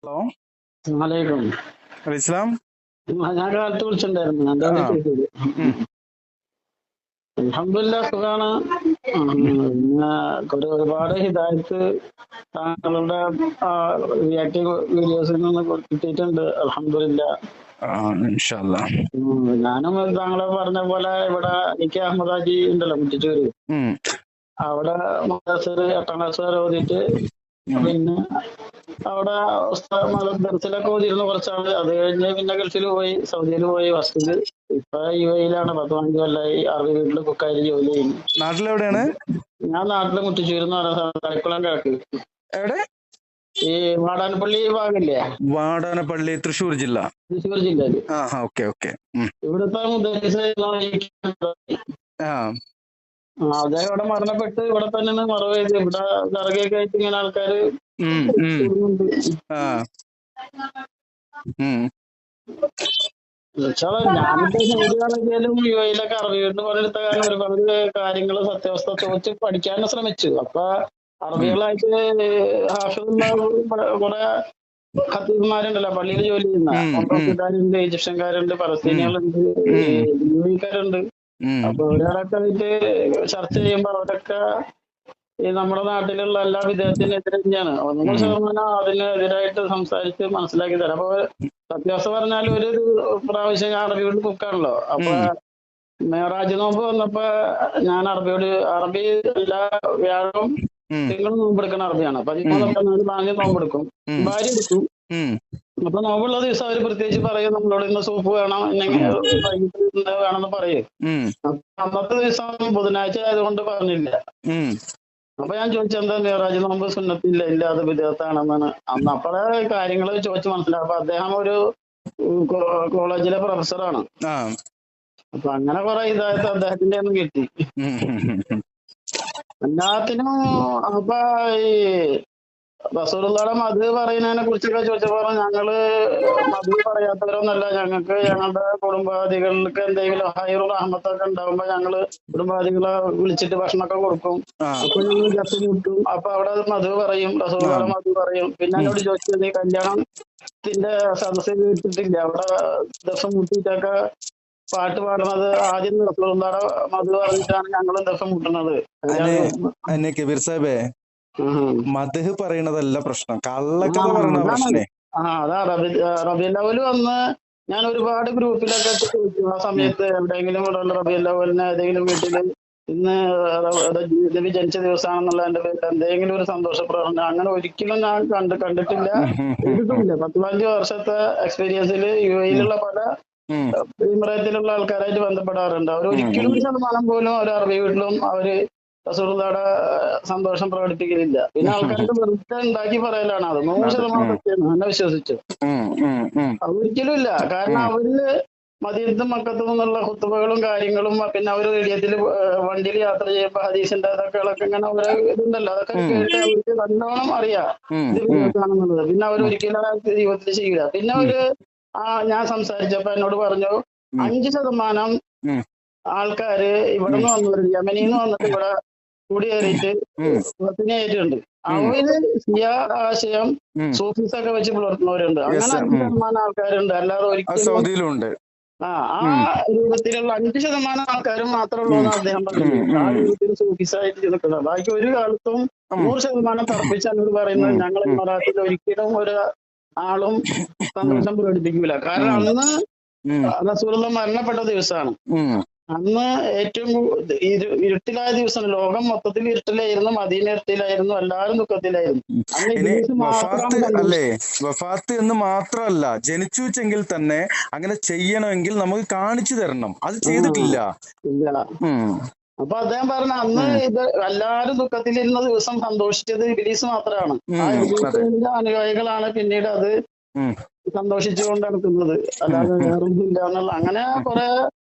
Hello. വലൈക്കും. ഇസ്ലാം. ഞാൻ കാലത്ത് വിളിച്ചിട്ടുണ്ടായിരുന്നു. ഞാൻ ആ. തന്നെ ചെയ്തത്. ഉം. അൽഹംദുലില്ലാ സുഖാണ്. പിന്നെ ഒരുപാട് ഹിദായത്ത് താങ്കളുടെ റിയാക്റ്റീവ് വീഡിയോസിൽ നിന്ന് കിട്ടിയിട്ടുണ്ട്. അൽഹംദുലില്ലാ. ആ, ഇൻഷാ അല്ലാ. ഞാനും താങ്കളെ പറഞ്ഞ പോലെ ഇവിടെ എനിക്ക് അഹമ്മദ് ഹാജി ഉണ്ടല്ലോ മുറ്റിച്ചൂര്, ഉം. അവിടെ മദ്രസയിൽ 8ാം ക്ലാസ് വരെ ഓതിയിട്ട് ഉം. പിന്നെ അവിടെ ദർസിലൊക്കെ ഓതിയിരുന്നു കുറച്ചാള്. അത് കഴിഞ്ഞ് പിന്നെ ഗൾഫിൽ പോയി, സൗദിയിൽ പോയി ഫസ്റ്റില്. ഇപ്പൊ UAE-ലാണ് 10-15 കൊല്ലായി. അറബി വീട്ടില് കുക്കായി ജോലി ചെയ്യുന്നു. നാട്ടിലെവിടെയാണ്? ഞാൻ നാട്ടില് മുട്ടിച്ചൂരെന്ന് പറയുന്ന തളിക്കുളം കിഴക്ക്, എവിടെ? ഈ വാടാനപ്പള്ളി ഭാഗമില്ലേ, വാടാനപ്പള്ളി, തൃശ്ശൂർ ജില്ല. തൃശ്ശൂർ ജില്ലയില്. ആ, ഓക്കെ ഓക്കെ. ഇവിടുത്തെ മുദ്രസ് ആ. അദ്ദേഹം ഇവിടെ മരണപ്പെട്ട് ഇവിടെ തന്നെയാണ് മറവ് ചെയ്ത്. ഇവിടെ ദർഗയൊക്കെ ആയിട്ട് ഇങ്ങനെ ആൾക്കാര് ഉം. ഉം. കൂടുന്നുണ്ട്. ആ. ഉം. ഞാനിപ്പോ സൗദിയാണെങ്കിലും UAE-ലൊക്കെ അറബി വീട്ടിൽ പണിയെടുത്ത കാരണം ഒരുപാട് കാര്യങ്ങൾ സത്യാവസ്ഥ ചോദിച്ച് പഠിക്കാൻ ശ്രമിച്ചു. അപ്പൊ ഉം. അറബികളായിട്ട് ഹാഫിളുള്ള കുറെ ഖത്തീബുമാരുണ്ടല്ലോ പള്ളിയിൽ ജോലി ചെയ്യുന്ന, ഉം. ഉം. കോൺട്രാക്ടർക്കാരുണ്ട്, ഈജിപ്ഷ്യൻകാരുണ്ട്, ഉം. പലസ്തീനികളുണ്ട്, ഉം. UAE-ക്കാരുണ്ട്. ഉം. അപ്പൊ ഒരാളൊക്കെ ആയിട്ട് ചർച്ച ചെയ്യുമ്പോ അവരൊക്കെ ഈ നമ്മുടെ നാട്ടിലുള്ള എല്ലാ വിദേഹത്തിനെതിരെ തന്നെയാണ്. 100% അതിനെതിരായിട്ട് സംസാരിച്ച് മനസ്സിലാക്കി തരാം. അപ്പൊ സത്യാവസ്ഥ പറഞ്ഞാൽ ഒരു പ്രാവശ്യം ഞാൻ അറബിയോട് കുക്കാണല്ലോ. അപ്പൊ ഉം. മേറാജ് നോമ്പ് വന്നപ്പോ ഞാൻ അറബി എല്ലാ വ്യാഴവും ഉം. തിങ്കളും നോമ്പെടുക്കുന്ന അറബിയാണ്. 13, ഉം. 14 5 നോമ്പെടുക്കും, ഉം. ഭാര്യ എടുക്കും. ഉം. അപ്പൊ നോമ്പുള്ള ദിവസം അവര് പ്രത്യേകിച്ച് പറയും നമ്മളോട് ഇന്ന് സൂപ്പ് വേണം, ഇല്ലെങ്കിൽ ഉം. വൈകിട്ട് ഇന്ന് വേണമെന്ന് പറയും. ഉം. അപ്പൊ അന്നത്തെ ദിവസം ബുധനാഴ്ച ആയതുകൊണ്ട് പറഞ്ഞില്ല. ഉം. അപ്പൊ ഞാൻ ചോദിച്ചെന്താ മേറാജ് നോമ്പ് സുന്നത്തില്ല, ഇല്ല അത് വിദേഹത്താണെന്നാണ്. അന്ന് അപ്പോഴേ കാര്യങ്ങൾ ചോദിച്ച് മനസ്സിലാവും. അപ്പൊ അദ്ദേഹം ഒരു കോളേജിലെ പ്രൊഫസറാണ്. ആ. അപ്പൊ അങ്ങനെ കുറെ ഇതായത് അദ്ദേഹത്തിന്റെ ഒന്നും കിട്ടി ഉം. എല്ലാത്തിനും. അപ്പൊ ഈ റസൂലുള്ളാഹിയുടെ മധു പറയുന്നതിനെ കുറിച്ചൊക്കെ ചോദിച്ചപ്പോ ഞങ്ങള് മധു പറയാത്തവരൊന്നല്ല. ഞങ്ങൾക്ക് ഞങ്ങളുടെ കുടുംബാദികൾക്ക് എന്തെങ്കിലും ഹൈറും റഹ്മത്തൊക്കെ ഉണ്ടാകുമ്പോ ഞങ്ങള് കുടുംബാദികളെ വിളിച്ചിട്ട് ഭക്ഷണമൊക്കെ കൊടുക്കും. ആ. അപ്പൊ ഞങ്ങൾ ജപ്പ് മുട്ടും. അപ്പൊ അവിടെ മധു പറയും, ആ. റസൂലുള്ളാഹിയുടെ മധു പറയും. പിന്നെ ഉം. എന്നോട് ചോദിച്ചത് നീ കല്യാണത്തിന്റെ സദസ്സ് കേട്ടിട്ടില്ല, അവിടെ ദഫം മുട്ടിയിട്ടൊക്കെ പാട്ട് പാടുന്നത് ആദ്യം റസൂലുള്ളാഹിയുടെ മധു പറഞ്ഞിട്ടാണ് ഞങ്ങളും ദഫം മുട്ടുന്നത്. അനെ കല്യാണം. അന്നെ കബീർ സാഹിബേ, ഉം. മദ്ഹ് പറയണതല്ല പ്രശ്നം, ആ കള്ളക്കഥ പറയണ അതാണ്. പ്രശ്നേ. അതാ റബീഉൽ അവ്വൽ വന്ന് ഞാൻ ഒരുപാട് ഗ്രൂപ്പിലൊക്കെ ഇട്ട് ചോദിച്ചു. ആ ഉം. സമയത്ത് എവിടെയെങ്കിലും ഇവിടെ റബീഉൽ അവ്വലിന് ഏതെങ്കിലും വീട്ടില് ഇന്ന് നബി ജനിച്ച ദിവസമാണെന്നുള്ള എന്റെ പേരിൽ എന്തെങ്കിലും ഒരു സന്തോഷ പ്രകടനം അങ്ങനെ ഒരിക്കലും ഞാൻ കണ്ടിട്ടില്ല, ചെയ്തിട്ടുമില്ല. 10-15 വർഷത്തെ എക്സ്പീരിയൻസിൽ ഉം. UAE-ലുള്ള പല ഉം. ഇമറേറ്റിലുള്ള ആൾക്കാരായിട്ട് ബന്ധപ്പെടാറുണ്ട്. അവർ ഉം. ഒരിക്കലും ഉം. 1% പോലും ഒരു അറബി വീട്ടിലും അവര് റസൂലുള്ളാഹിയുടെ സന്തോഷം പ്രകടിപ്പിക്കുന്നില്ല. പിന്നെ ആൾക്കാർക്ക് വെറുതെ ഉണ്ടാക്കി പറയലാണ്. അത് 100% ഉം. സത്യമാണ്, എന്നെ വിശ്വസിച്ചു. ഉം. ഉം. ഉം. അത് ഒരിക്കലും ഇല്ല. കാരണം ഉം. അവര് മദീനത്തും മക്കത്തും നിന്നുള്ള ഖുത്ബകളും കാര്യങ്ങളും പിന്നെ അവർ റേഡിയത്തിൽ വണ്ടിയിൽ യാത്ര ചെയ്യുമ്പോൾ ഹദീസിന്റെ അതൊക്കെ ഇങ്ങനെ ഓരോ ഇതുണ്ടല്ലോ, അതൊക്കെ ഉം. കേട്ട് അവർക്ക് നല്ലോണം അറിയാം ഉം. ഇത് ഉം. വിരോധാണെന്നുള്ളത്. പിന്നെ അവർ ഉം. ഒരിക്കലും ജീവിതത്തിൽ ചെയ്യില്ല. പിന്നെ ഒരു ഞാൻ സംസാരിച്ചപ്പോ എന്നോട് പറഞ്ഞു, ഉം. 5% ഉം. ആൾക്കാര് ഇവിടെ ഉം. നിന്ന് വന്നവരുണ്ട്, യമനിന്ന് വന്നിട്ട് ഇവിടെ കുടിയേറിയിട്ട് ഉം. പത്തിനായിട്ടുണ്ട്. ഉം. അവര് സിയ ആശയം ഉം. സൂഫീസൊക്കെ വെച്ച് പുലർത്തുന്നവരുണ്ട്. അങ്ങനെ യെസ്. 5% ആൾക്കാരുണ്ട്. അല്ലാതെ അത് ഒരിക്കലും സൗദിയിലും ഉണ്ട്. ആ ഉം. രൂപത്തിലുള്ള 5% ആൾക്കാരും മാത്രമേ ഉള്ളൂ ഉം. എന്ന് അദ്ദേഹം ഉം. പറഞ്ഞത്. ആ ഉം. രൂപത്തിൽ സൂഫീസായിട്ട് നിൽക്കുന്നത്. ബാക്കി ഒരു കാലത്തും ഉം. 100% തർപ്പിച്ച് എന്നോട് പറയുന്നത് ഉം. ഞങ്ങൾ ഉം. മറാഠിയിൽ ഒരിക്കലും ഒരു ആളും ഉം. സന്തോഷം പ്രകടിപ്പിക്കൂല. കാരണം ഉം. അന്ന് ഉം. റസൂലുള്ളാഹി മരണപ്പെട്ട ദിവസമാണ്. ഉം. അന്ന് ഏറ്റവും ഇരുട്ടിലായ ദിവസം. ലോകം മൊത്തത്തിൽ ഇരുട്ടിലായിരുന്നു, മദീന ഇരുട്ടിലായിരുന്നു, എല്ലാവരും ദുഃഖത്തിലായിരുന്നു. അന്ന് ഇനി ഇബ്ലീസ് മാത്രമാണ് വഫാത്ത് അല്ലേ, സന്തോഷം. വഫാത്ത് എന്ന് മാത്രമല്ല, ജനിച്ചു വെച്ചെങ്കിൽ തന്നെ അങ്ങനെ ചെയ്യണമെങ്കിൽ നമുക്ക് കാണിച്ചു തരണം. അത് ആ ചെയ്തിട്ടില്ല. ഇല്ല. ഉം. അപ്പൊ അദ്ദേഹം പറഞ്ഞ അന്ന് ഉം. ഇത് എല്ലാവരും ദുഃഖത്തിലിരുന്ന ദിവസം സന്തോഷിച്ചത് ഇബ്ലീസ് മാത്രമാണ്. ആ ഉം. അതെ. ഇബ്ലീസിന്റെ അനുയായികളാണ് പിന്നീട് അത് ഉം. സന്തോഷിച്ചുകൊണ്ട് നടക്കുന്നത്, ഉം. അല്ലാതെ ഉം. വേറൊന്നും ഇല്ല എന്നുള്ള അങ്ങനെ കുറെ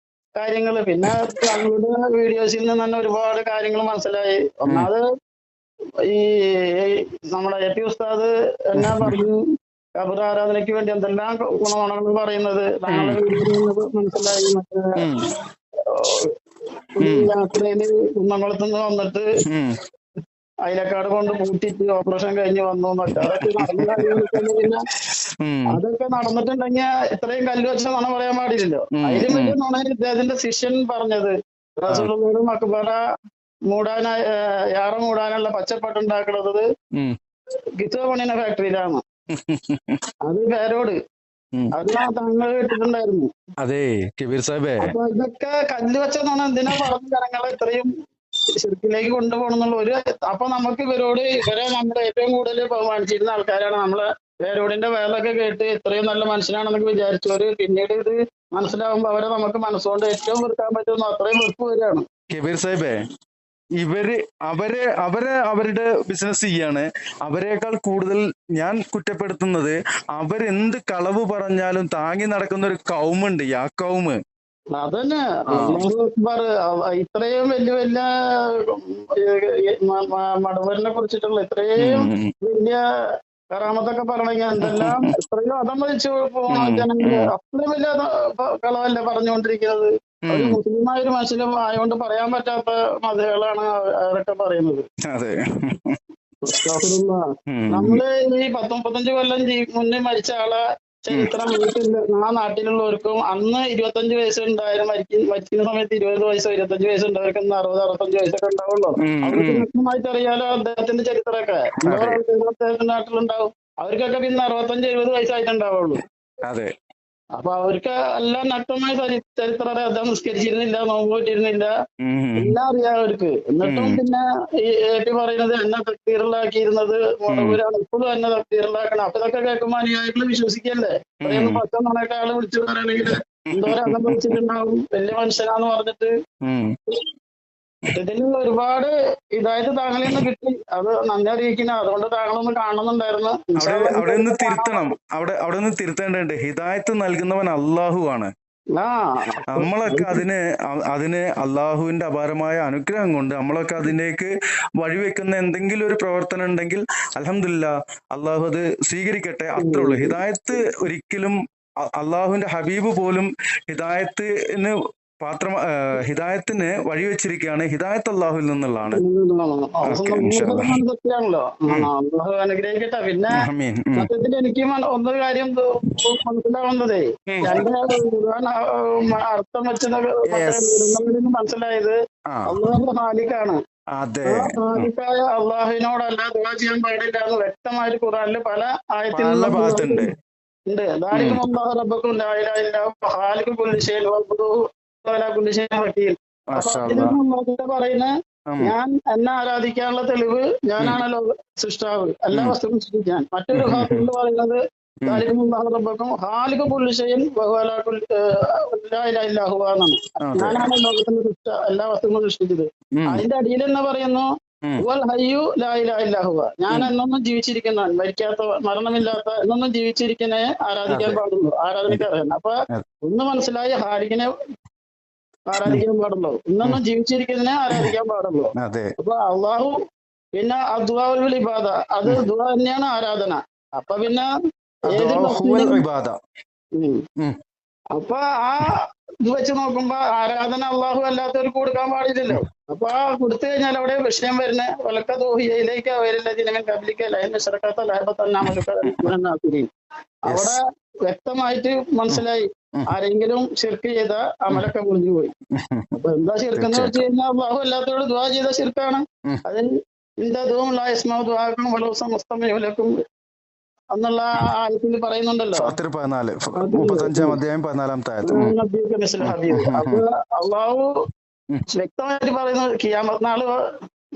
കാര്യങ്ങള്. പിന്നെ താങ്കളുടെ വീഡിയോസിൽ നിന്ന് തന്നെ ഒരുപാട് കാര്യങ്ങൾ മനസ്സിലായി. ഉം. ഒന്നാമത് ഈ നമ്മുടെ AP ഉസ്താദ് എന്നാ പറഞ്ഞു, ഖബർ ആരാധനയ്ക്ക് വേണ്ടി എന്തെല്ലാം ഗുണമാണെന്ന് പറയുന്നത് ഉം. താങ്കളുടെ വീഡിയോയിൽ നിന്ന് മനസ്സിലായി. മറ്റേ ഉം. ഒരു ഉം. യാത്രയില് കുന്നംകുളത്തുനിന്ന് വന്നിട്ട് ഉം. അയലക്കാട് കൊണ്ട് പൂട്ടിച്ച് ഓപ്പറേഷൻ കഴിഞ്ഞ് വന്നു എന്നൊക്കെ. അതൊക്കെ നടന്ന കാര്യങ്ങളൊക്കെ പിന്നെ ഉം അതൊക്കെ നടന്നിട്ടുണ്ടെങ്കിൽ ഇത്രയും കല്ല് വെച്ച നുണ പറയാൻ പാടില്ലല്ലോ. ഉം അതിലും ഉം വലിയ നുണ ഇദ്ദേഹത്തിന്റെ ശിഷ്യൻ പറഞ്ഞത്. ആ റസൂലുള്ളാഹിയുടെ മക്ബറ മൂടാനായി യാറ മൂടാനുള്ള പച്ചപ്പട്ടുണ്ടാക്കുന്നത് ഉം കിച്ചോ പണിയുന്ന ഫാക്ടറിയിലാണ്. അത് പേരോട് ഉം അതിനാ തങ്ങൾ ഇട്ടിട്ടുണ്ടായിരുന്നു. അതെ കബീർ സാഹിബേ. അപ്പൊ ഇതൊക്കെ കല്ല് വെച്ചെന്നാണ് എന്തിനാ പറഞ്ഞ ജനങ്ങളെ ഇത്രയും ശിർക്കിലേക്ക് കൊണ്ടുപോകണം എന്നുള്ള ഒരു. അപ്പൊ നമുക്ക് ഇവരെ നമ്മുടെ ഏറ്റവും കൂടുതൽ ബഹുമാനിച്ചിരുന്ന ആൾക്കാരാണ്. നമ്മളെ പേരോടിന്റെ വേലൊക്കെ കേട്ട് ഇത്രയും നല്ല മനുഷ്യനാണെന്നൊക്കെ വിചാരിച്ചവര് പിന്നീട് ഇത് മനസ്സിലാവുമ്പോ അവരെ നമുക്ക് മനസ്സുകൊണ്ട് ഏറ്റവും വെറുക്കാൻ പറ്റുന്ന അത്രയും വെറുപ്പ് വരികയാണ്. കബീർ സാഹിബേ, അവരുടെ ബിസിനസ് ചെയ്യാണ്. അവരെക്കാൾ കൂടുതൽ ഞാൻ കുറ്റപ്പെടുത്തുന്നത് അവരെന്ത് കളവ് പറഞ്ഞാലും താങ്ങി നടക്കുന്ന ഒരു കൗമുണ്ട്, ആ കൗമ്. അതന്നെ ആ അല്ലാഹു അക്ബർ. ഇത്രയും വലിയ വലിയ മടവരിനെ കുറിച്ചിട്ടുള്ള ഇത്രയും ഉം വലിയ കറാമത്തൊക്കെ പറയണെങ്കിൽ എന്തെല്ലാം എത്രയോ അതമ്പതിച്ചു പോണ ഉം ജനങ്ങള് ഉം അത്രയും വലിയ കളവല്ലേ പറഞ്ഞുകൊണ്ടിരിക്കുന്നത്. ഒരു ഉം മുസ്ലിമായ ഒരു മനുഷ്യനും ആയതുകൊണ്ട് പറയാൻ പറ്റാത്ത മതകളാണ് അവരൊക്കെ പറയുന്നത്. അതെ. അസ്തഗ്ഫിറുല്ലാഹ്. ഉം നമ്മള് ഈ 10-35 കൊല്ലം മുന്നേ മരിച്ച ആളെ ഉം ചരിത്രം ആ നാട്ടിലുള്ളവർക്കും അന്ന് 25 വയസ്സുണ്ടായാലും മരിക്കുന്ന സമയത്ത് 20 വയസ്സോ 25 വയസ്സുണ്ടവർക്ക് ഇന്ന് 60-65 വയസ്സൊക്കെ ഉണ്ടാവുള്ളൂ. ഉം അവർക്ക് ഉം വ്യക്തമായിട്ട് അറിയാലോ അദ്ദേഹത്തിന്റെ ചരിത്രമൊക്കെ. എന്തോ അതെ അദ്ദേഹത്തിന്റെ നാട്ടിലുണ്ടാവും. അവർക്കൊക്കെ പിന്നെ 65-70 വയസ്സായിട്ടുണ്ടാവുള്ളൂ. അതെ. അപ്പൊ അവർക്ക് എല്ലാം നഗ്നമായ ചരിത്രം അറിയാം. അദ്ദേഹം നിസ്കരിച്ചിരുന്നില്ല, നോമ്പ് പറ്റിയിരുന്നില്ല, ഉം എല്ലാം അറിയാം അവർക്ക്. എന്നിട്ടും ഉം പിന്നെ ഈ AP പറയുന്നത് എന്നെ തക്തീറിലാക്കിയിരുന്നത് ഉം മുടവൂരാണ്, ഇപ്പോഴും എന്നെ തക്തീറിലാക്കണം. അപ്പൊ ഇതൊക്കെ കേൾക്കുമ്പോൾ അനുയായികൾ വിശ്വസിക്കല്ലേ. ഇത്രയൊന്നും ഉം പച്ച നുണയൊക്കെ ആള് വിളിച്ചു പറയുകയാണെങ്കിൽ എന്തോരം അനുഭവിച്ചിട്ടുണ്ടാവും വലിയ മനുഷ്യനാന്ന് പറഞ്ഞിട്ട്. ഉം ഇതിൽ ഒരുപാട് ഇതായത് താങ്കളിൽ നിന്ന് കിട്ടി. അത് നന്ദി അറിയിക്കുന്ന. അതുകൊണ്ട് താങ്കളൊന്ന് കാണുന്നുണ്ടായിരുന്നു. ഇൻഷാ അവിടെ അല്ലാഹ് അവിടെ നിന്ന് ഇതൊക്കെ കാണാൻ തിരുത്തണം. പറ്റും. അവിടെ നിന്ന് തിരുത്തേണ്ടതുണ്ട്. ഹിദായത്ത് നൽകുന്നവൻ അള്ളാഹു ആണ്. ആ നമ്മളൊക്കെ അതിന് അള്ളാഹുവിന്റെ അപാരമായ അനുഗ്രഹം കൊണ്ട് നമ്മളൊക്കെ അതിലേക്ക് വഴിവെക്കുന്ന എന്തെങ്കിലും ഒരു പ്രവർത്തനം ഉണ്ടെങ്കിൽ അൽഹംദുലില്ലാ, അള്ളാഹു അത് സ്വീകരിക്കട്ടെ, അത്രേ ഉള്ളൂ. ഹിദായത്ത് ഒരിക്കലും അള്ളാഹുവിന്റെ ഹബീബ് പോലും ഹിദായത്തിന് ഹിദായത്തിന് വഴിവെച്ചിരിക്കുകയാണ്. ഹിദായത്ത് അള്ളാഹുവിൽ നിന്നുള്ളതാണ്. ഓക്കെ, ഇൻഷാ അല്ലാ. സത്യമാണല്ലോ. ഉം അള്ളാഹു അനുഗ്രഹിക്കട്ടെ. പിന്നെ ആമീൻ. ഉം സത്യത്തിൽ എനിക്ക് ഒന്നൊരു കാര്യം മനസ്സിലാവുന്നതേ, ഉം രണ്ട് ഖുർആൻ അർത്ഥം വെച്ചത് മറ്റേ യെസ്. വിടുന്നതിൽ നിന്ന് മനസ്സിലായത് ആ അള്ളാഹു ഖാലിഖാണ്. അതെ. ആ ഖാലിഖായ അള്ളാഹുവിനോടല്ല ദുആ ചെയ്യാൻ പാടില്ല എന്ന് വ്യക്തമായിട്ട് ഖുർആനിൽ പല ആയത്തിൽ പല നിന്നും ഭാഗത്തുണ്ട്. ഉണ്ട്. ഉം ദാലികും അല്ലാഹു റബ്ബക്കും ലാ ഇലാഹ ഇല്ലാ ഹുവ ഖാലിഖു കുല്ലി ഷൈഇൻ വഅബ്ദുഹു വഅലാ കുല്ലി ഷൈഇൻ വകീൽ. അപ്പൊ മാഷാ അതിൽ അല്ലാ. നിന്നും അല്ലാഹു പറയുന്നത് ഉം ഞാൻ എന്നെ ആരാധിക്കാനുള്ള തെളിവ് ഉം ഞാനാണല്ലോ സൃഷ്ടാവ്, എല്ലാ ഉം വസ്തുക്കളും സൃഷ്ടിക്കാൻ. ഉം മറ്റൊരു ഉം ഭാഗത്തിൽ പറയുന്നത് ഉം ദാലികും അല്ലാഹു റബ്ബക്കും ഖാലിഖു കുല്ലി ഷൈഇൻ വഹുവ അലാ കുല്ലി ലാ ഇലാഹ ഇല്ലാ ഹുവ എന്നാണ്. അതെ. ഞാനാണ് ലോകത്തിന്റെ എല്ലാ വസ്തുക്കളും സൃഷ്ടിച്ചത്. ഉം അതിന്റെ അടിയിൽ എന്ന് പറയുന്നു ഉം വൽ ഹയ്യു ലാ ഇലാഹ ഇല്ലാ ഹുവ. ഞാൻ ഉം എന്നൊന്നും ജീവിച്ചിരിക്കുന്നവൻ, മരിക്കാത്ത, മരണമില്ലാത്ത, എന്നൊന്നും ജീവിച്ചിരിക്കുന്നേ ആരാധിക്കാൻ അതെ. പാടുള്ളൂ, ആരാധനയ്ക്ക് അറിയാൻ. അപ്പൊ അതെ. ഒന്ന് മനസ്സിലായി, ഹാരിക്കിനെ ഉം ആരാധിക്കാൻ പാടുള്ളൂ, ഉം ഇന്നൊന്നും ജീവിച്ചിരിക്കുന്നതിനെ ആരാധിക്കാൻ പാടുള്ളൂ. അതെ. അപ്പൊ അള്ളാഹു പിന്നെ അദ്വാഉൽ ഇബാദ, അത് ഉം ദുആ തന്നെയാണ് ആരാധന. അപ്പൊ പിന്നെ ഏത് അദ്ദുആ ഹുവൽ ഭക്തിയിലും ഇബാദ. ഉം അപ്പൊ ആ ഇത് വെച്ച് നോക്കുമ്പോ ആരാധന അള്ളാഹു അല്ലാത്തവർക്ക് കൊടുക്കാൻ പാടില്ലല്ലോ. അപ്പൊ ആ കൊടുത്തു കഴിഞ്ഞാൽ അവിടെ വിഷയം വരുന്നത് വലക്കതോഹിയിലേക്ക് അവരില്ല ദിനമൻ കബലിക്ക ലൈൻ ശർക്കത്ത ലാഭത്തന്നാമലുക്കീൻ. അവിടെ യെസ്. വ്യക്തമായിട്ട് ഉം മനസ്സിലായി, ഉം ആരെങ്കിലും ശിർക്ക് ചെയ്ത ഉം അമലൊക്കെ മുറിഞ്ഞു പോയി. അപ്പൊ എന്താ ശിർക്കെന്ന് വെച്ച് തീർച്ചയായിട്ടും. കഴിഞ്ഞാൽ അള്ളാഹു അല്ലാത്തവരോട് ദുആ ചെയ്ത ശിർക്കാണ്. ഉം അതിൽ ഇന്ദും ദുആക്കും വലൂസം മുസ്തമയുലക്കും എന്നുള്ള ആയത്തിൽ പറയുന്നുണ്ടല്ലോ. ഫാത്തിർ 14 അതിൽ 35 അധ്യായം 14 ആയത്ത്. നബിയുക മിസ്ല ഹബീബ്. ഉം അപ്പൊ അള്ളാഹു ഉം വ്യക്തമായിട്ട് പറയുന്നത് കിയാമത്ത് നാള്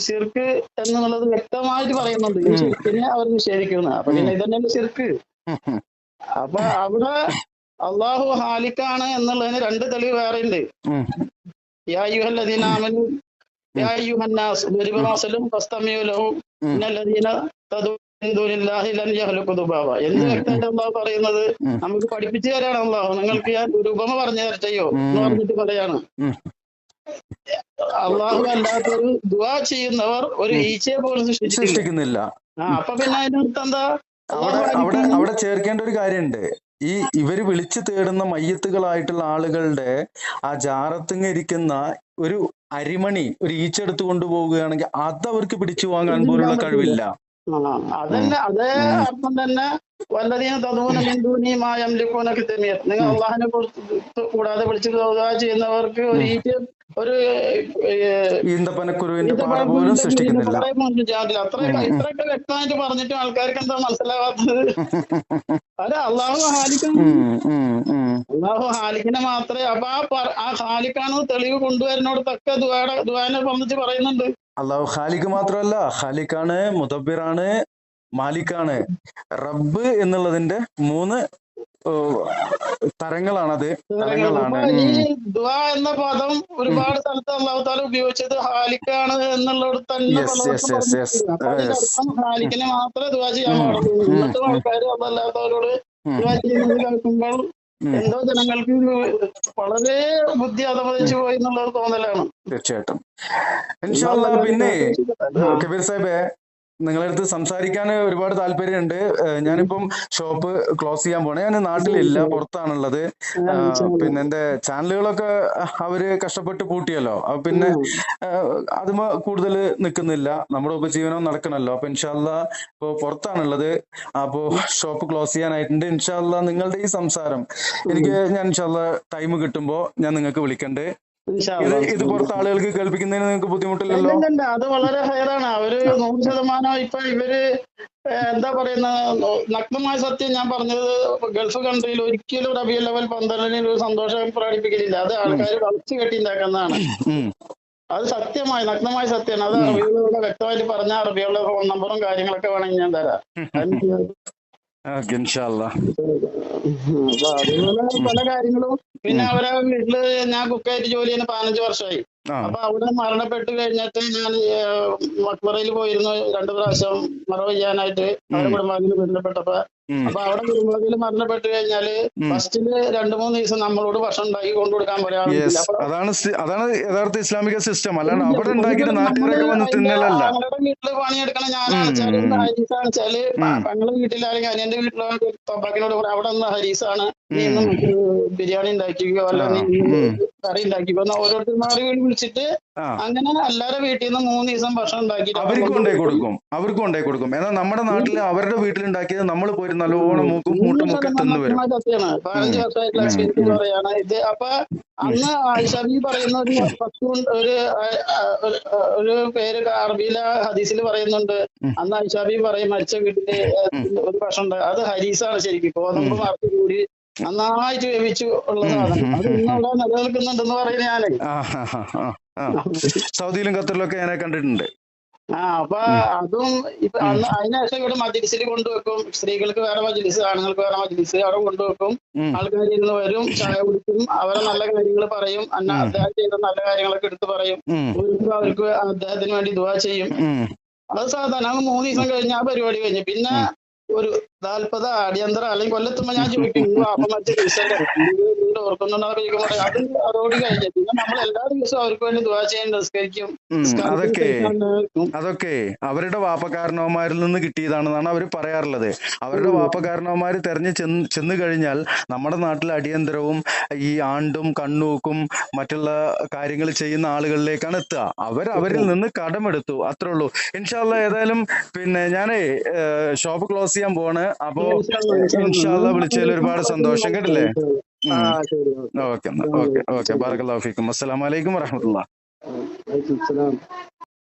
ശിർക്ക് എന്നുള്ളത് വ്യക്തമായിട്ട് പറയുന്നുണ്ട്. ഈ ഉം ശിർക്കിനെ അവർ നിഷേധിക്കുന്നത്. അപ്പൊ ഉം പിന്നെ ഇതന്നെയല്ലേ ശിർക്ക്. ഉം അപ്പൊ അവിടെ അള്ളാഹു ഹാലിക്കാണ് എന്നുള്ളതിന് രണ്ട് തെളിവ് വേറെ ഉണ്ട്. ഉം യാ അയ്യുഹല്ലദീന ആമനൂ ഉം യാ അയ്യുഹന്നാസ് ദുരിബ മസലും ഫസ്തമിഉ ലഹു ഉം ഇന്നല്ലദീന തദഊന മിൻ ദൂനില്ലാഹി ലൻ യഖ്ലുഖു ദുബാബ. എന്ത് ഉം വ്യക്തമായിട്ട് അള്ളാഹു പറയുന്നത് ഉം നമുക്ക് പഠിപ്പിച്ചു തരാണ്. അള്ളാഹു നിങ്ങൾക്ക് ഞാൻ ഒരു ഉപമ പറഞ്ഞു തരട്ടെയോ എന്ന് ഉം പറഞ്ഞിട്ട് പറയാണ്. ഉം അള്ളാഹു അല്ലാത്തൊരു ദുആ ചെയ്യുന്നവർ ഒരു ഉം ഈച്ചയെ പോലും സൃഷ്ടിച്ചിട്ടില്ല. സൃഷ്ടിക്കുന്നില്ല. അപ്പൊ പിന്നെ അതിന്റെ അർത്ഥം എന്താ? അവിടെ അള്ളാഹു അവിടെ ആയിരിക്കാണ്. അവിടെ ചേർക്കേണ്ട ഒരു കാര്യമുണ്ട്. ഇവര് വിളിച്ചു തേടുന്ന മയ്യത്തുകളായിട്ടുള്ള ആളുകളുടെ ആ ജാറത്തിങ്ങ ഇരിക്കുന്ന ഒരു അരിമണി ഒരു ഈച്ച എടുത്ത് കൊണ്ടുപോവുകയാണെങ്കിൽ അത് അവർക്ക് പിടിച്ചു വാങ്ങാൻ പിടിക്കാൻ പോലുള്ള പറ്റൂല. കഴിവില്ല. അതന്നെ അതേ ഉം. അർത്ഥം തന്നെ വല്ലതീന തദൂന മിൻ ദൂനി മാ യംലികൂന കിതമിയ. നിങ്ങൾ അള്ളാഹിനെ കുറിച്ച് കൂടാതെ വിളിച്ച് ദുആ ചെയ്യുന്നവർക്ക് ഒരു ഒരു ഈന്തപ്പനക്കുരുവിന്റെ പാട പോലും സൃഷ്ടിക്കുന്നില്ല. ഇത്രയൊക്കെ വ്യക്തമായിട്ട് പറഞ്ഞിട്ട് ആൾക്കാർക്ക് എന്താ മനസ്സിലാവാത്തത്? അല്ല, അള്ളാഹു ഹാലിക്കാണ്. അള്ളാഹു ഹാലിക്കിനെ മാത്രമേ അപ്പൊ ആ ഹാലിക്കാണ് തെളിവ് കൊണ്ടുവരുന്നോടത്തൊക്കെ ദുആനെ സംബന്ധിച്ച് പറയുന്നുണ്ട്. അള്ളാഹു ഖാലിക്ക് മാത്രമല്ല, ഖാലിക്കാണ്, മുദബ്ബിറാണ്, മാലിക്കാണ്. റബ്ബ് എന്നുള്ളതിന്റെ 3 തരങ്ങളാണത്. തരങ്ങളാണ്. ഈ ദുആ എന്ന പദം ഒരുപാട് സ്ഥലത്ത് അള്ളാഹു താല ഉപയോഗിച്ചത് ഹാലിക്കാണ് എന്നുള്ളിടത്ത് തന്നെ ഹാലിക്കിനെ മാത്രമേ ദുആ ചെയ്യാൻ പാടുള്ളൂ. എന്നിട്ടും ആൾക്കാർ അതല്ലാത്തവരോട് ദുആ ചെയ്യുന്നത് കേൾക്കുമ്പോൾ എന്തോ ജനങ്ങൾക്ക് വളരെ ബുദ്ധി അധപതിച്ചു പോയി എന്നുള്ളത് തോന്നലാണ്. തീർച്ചയായിട്ടും. ഇൻഷാ അല്ലാഹ്. പിന്നെ കബീർ സാഹിബേ, നിങ്ങളുടെ അടുത്ത് സംസാരിക്കാൻ ഒരുപാട് താല്പര്യമുണ്ട്. ഞാനിപ്പം ഷോപ്പ് ക്ലോസ് ചെയ്യാൻ പോണേ. ഞാൻ നാട്ടിലില്ല, പുറത്താണുള്ളത്. പിന്നെ എന്റെ ചാനലുകളൊക്കെ അവര് കഷ്ടപ്പെട്ട് പൂട്ടിയല്ലോ. അപ്പൊ പിന്നെ അതുമ കൂടുതൽ നിൽക്കുന്നില്ല. നമ്മുടെ ഉപജീവനം നടക്കണല്ലോ. അപ്പൊ ഇൻഷാ അല്ലാഹ് ഇപ്പൊ പുറത്താണുള്ളത്. അപ്പോ ഷോപ്പ് ക്ലോസ് ചെയ്യാനായിട്ടുണ്ട്. ഇൻഷാ അല്ലാഹ് നിങ്ങളുടെ ഈ സംസാരം ഞാൻ ഇൻഷാ അല്ലാഹ് ടൈം കിട്ടുമ്പോ ഞാൻ നിങ്ങൾക്ക് വിളിക്കണ്ട്. ഇത് പുറത്ത് ആളുകൾക്ക് കേൾപ്പിക്കുന്നതിന് നിങ്ങൾക്ക് ബുദ്ധിമുട്ടില്ലല്ലോ? അത് വളരെ ഹൈറാണ്. അവര് 100% ഇപ്പൊ ഇവര് എന്താ പറയുന്ന നഗ്നമായ സത്യം ഞാൻ പറഞ്ഞത്, ഗൾഫ് കൺട്രിയിൽ ഒരിക്കലും റബീഉൽ അവ്വൽ 12 ഒരു സന്തോഷം പ്രകടിപ്പിക്കലില്ല. അത് ആൾക്കാർ വളച്ചു കെട്ടിണ്ടാക്കുന്നതാണ്. അത് സത്യമായി നഗ്നമായ സത്യമാണ്. അത് അറബികളോട് വ്യക്തമായിട്ട് പറഞ്ഞ അറബികളുടെ ഫോൺ നമ്പറും കാര്യങ്ങളൊക്കെ വേണമെങ്കിൽ ഞാൻ തരാം. അപ്പൊ അതുപോലെ പല കാര്യങ്ങളും. പിന്നെ അവരെ വീട്ടില് ഞാൻ കുക്കായിട്ട് ജോലി ചെയ്യുന്ന 15 വർഷമായി. അപ്പൊ അവിടെ മരണപ്പെട്ട് കഴിഞ്ഞിട്ട് ഞാൻ മക്ബറയിൽ പോയിരുന്നു 2 പ്രാവശ്യം മറവ് ചെയ്യാനായിട്ട് അവരുടെ കുടുംബാംഗങ്ങൾ ബന്ധപ്പെട്ടപ്പോ. അപ്പൊ അവിടെ കുടുംബത്തിൽ മരണപ്പെട്ട് കഴിഞ്ഞാല് ഫസ്റ്റില് 2-3 ദിവസം നമ്മളോട് ഭക്ഷണം ഉണ്ടാക്കി കൊണ്ടു കൊടുക്കാൻ പറയാറില്ല. അതാണ് യഥാർത്ഥ ഇസ്ലാമിക സിസ്റ്റം. അല്ലാണ്ട് അവിടെ ഉണ്ടാക്കിയിട്ട് നാട്ടുകാരൊക്കെ വന്ന് തിന്നലല്ല. ഞങ്ങളുടെ വീട്ടില് പണിയെടുക്കണം ഞാനാണെച്ചാല് ഹരീസാണെച്ചാല് ഞങ്ങളുടെ വീട്ടിലാണെങ്കിൽ അനിയന്റെ വീട്ടിലോ തൊപ്പാക്കിനോട് കൂടെ അവിടെ നിന്ന് ഹരീസാണ്, നീ ഇന്ന് ബിരിയാണി ഉണ്ടാക്കിക്കോ, അല്ല നീ കറി ഉണ്ടാക്കിക്കോ എന്ന് ഓരോരുത്തർമാരെ വിളിച്ചിട്ട് അങ്ങനെ എല്ലാവരുടെ വീട്ടിൽ നിന്ന് 3 ദിവസം ഭക്ഷണം ഉണ്ടാക്കി അവർക്ക് കൊണ്ടേ കൊടുക്കും. എന്നാൽ നമ്മുടെ നാട്ടിൽ അവരുടെ വീട്ടിലുണ്ടാക്കിയത് നമ്മൾ പോയി നല്ലോണം മൂട്ടുമൊക്കെ തിന്നു വരും. സത്യമാണ്. 15 വർഷമായിട്ടുള്ള എക്സ്പീരിയൻസ് പറയാണ് ഇത്. അപ്പൊ അന്ന് ആയിഷബി പറയുന്ന ഒരു പേര് അറബിയിലെ ഹദീസിൽ പറയുന്നുണ്ട്. അന്ന് ആയിഷബി പറയും മരിച്ച വീട്ടില് ഒരു ഭക്ഷണം ഉണ്ട്, അത് ഹരീസാണ് ശരിക്കും. ഗോതമ്പ് മറച്ചു കൂടി നന്നായിട്ട് വേവിച്ചു ഉള്ള സാധനം. അത് ഇന്നവിടെ നിലനിൽക്കുന്നുണ്ടെന്ന് പറയുന്നത് ഞാന്. സൗദിയിലും ഖത്തറിലൊക്കെ ഞാൻ കണ്ടിട്ടുണ്ട്. അപ്പൊ അതും ഇപ്പൊ അതിനുശേഷം ഇവിടെ മജ്ലിസിൽ കൊണ്ടുവെക്കും. സ്ത്രീകൾക്ക് വേറെ മജ്ലിസ്, ആണുങ്ങൾക്ക് വേറെ മജ്ലിസ്. അവിടെ കൊണ്ടുവെക്കും. ആൾക്കാർ ഇരുന്ന് വരും, ചായ കുടിക്കും, അവരെ നല്ല കാര്യങ്ങൾ പറയും, അദ്ദേഹം ചെയ്ത നല്ല കാര്യങ്ങളൊക്കെ എടുത്ത് പറയും. അവർക്ക് അദ്ദേഹത്തിന് വേണ്ടി ദുആ ചെയ്യും. അത് സാധാരണ 3 ദിവസം കഴിഞ്ഞ് ആ പരിപാടി കഴിഞ്ഞു. പിന്നെ ഒരു 40 അടിയന്തര അല്ലെങ്കിൽ കൊല്ലെത്തുമ്പോ ഞാൻ ചോദിക്കും, അപ്പൊ മറ്റേ വീട് ഓർക്കുന്നുണ്ടോ ചോദിക്കുമ്പോൾ അത് അതോട് കഴിഞ്ഞു. പിന്നെ നമ്മൾ എല്ലാ ദിവസവും അവർക്ക് വേണ്ടി ദുആ ചെയ്യാൻ നിസ്കരിക്കും. അതൊക്കെ അവരുടെ വാപ്പക്കാരണവന്മാരിൽ നിന്ന് കിട്ടിയതാണെന്നാണ് അവർ പറയാറുള്ളത്. അവരുടെ വാപ്പക്കാരണവന്മാര് തെരഞ്ഞു ചെന്ന് കഴിഞ്ഞാൽ നമ്മുടെ നാട്ടിൽ അടിയന്തരവും ഈ ആണ്ടും കണ്ണൂക്കും മറ്റുള്ള കാര്യങ്ങൾ ചെയ്യുന്ന ആളുകളിലേക്കാണ് എത്തുക. അവരിൽ നിന്ന് കടമെടുത്തു, അത്രേ ഉള്ളൂ. ഇൻഷാ അല്ലാഹ് ഏതായാലും പിന്നെ ഞാനേ ഷോപ്പ് ക്ലോസ് ചെയ്യാൻ പോവാണ്. അപ്പോ ഇൻഷാ അല്ലാഹ് വിളിച്ചതിൽ ഒരുപാട് സന്തോഷം. കേട്ടില്ലേ? ഓക്കെ ബാറക്കല്ലാഹു ഫീക്കും. അസ്സലാമു അലൈക്കും വറഹ്മത്തുള്ളാഹി.